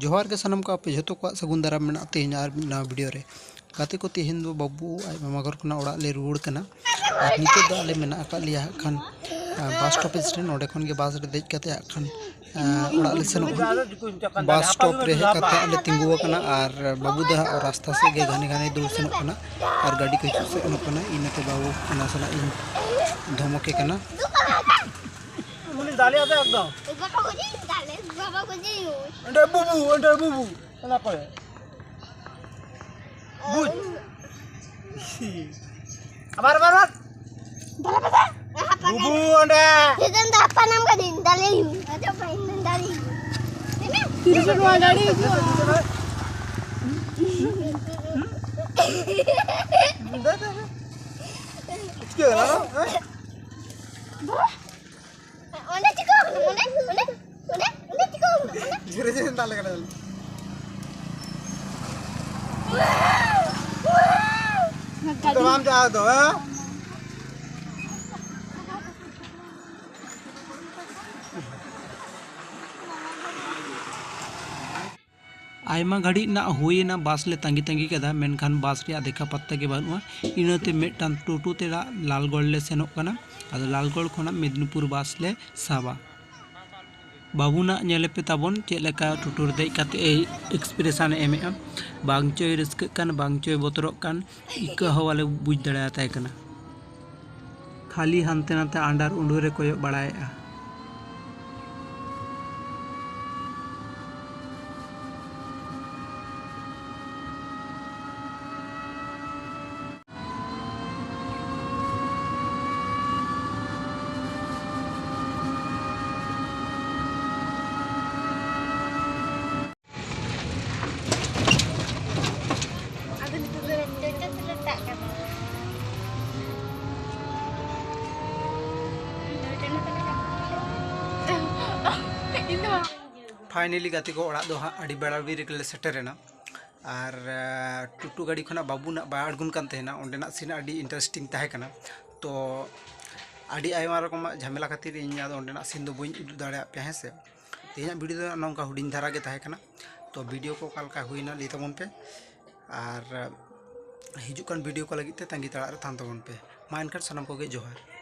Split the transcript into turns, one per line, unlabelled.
जोहार के सनम को आपे जो को सगुन दाराम में तेज और नवा वीडियो रे गाते को तेहन दो बाबू आज मामा घर को ओड़ा ले रुआड़ कना और नितो दा आले मेना का लिया खान बस स्टॉपेज रे नोडे खन के बस रे देज कते खान ओड़ा ले सेनो बस स्टॉप रे कते आले तिंगुआ कना और बाबू दा रास्ता से गे घाने घाने दूर सेनो कना और गाड़ी को हिजू सेनो कना इनते बाबू कना सला इन धमके कना
मुनी दाले आते एकदम बाबा को जी दाले बाबा को जी अंडे बुबू ना पड़े बुझ अबार बार दाले बता बुबू अंडे इधर दा apa नाम का दिन दाले यू अच्छा पाइन दाले ini तीसरा वाला गाड़ी क्या ना Una chico, una chico. Jere jere ndale kada. तमाम जा दो
आयमा घड़ी ना हुईना बस ले तंगी तंगी कदा मेनखान बस रे देखा पत्ता के बानुआ इनते मेटान टोटो ते लालगढ़ ले सेनोक कना आदो लालगढ़ खोना मेदिनीपुर बस ले साबा बाबूना नेले पे ताबन चेलेका टोटो रे देज काते एक्सप्रेशन एमेआ बांग चोय रस्क कान बांग चोय बोतरक कान इका हवाले बुझ दड़ाया ताय कना खाली हानते नाते आंडार उंडू रे कोय बड़ायआ फाइनली गाते को ओड़ा दो हाँ अड़ी बेड़ा भी रिकले सेटरेना और टुटू गाड़ी खना बाबूना बा अड़गुन कान तहेना ओंडेना सीन अड़ी इंटरेस्टिंग तहे कना तो अड़ी आयमा रकम झमेला खातिर इन ओंडेना सीन दो बई उदु दाड़े पे हैं से तेना वीडियो दो नौका हुडिंग धारा के तहे कना तो वीडियो को कालका हुईना लै तबन पे और हिजुकान वीडियो को लगी ते तंगी तड़ा रे थान तबन पे मा एनखान सनम को गे जोहार।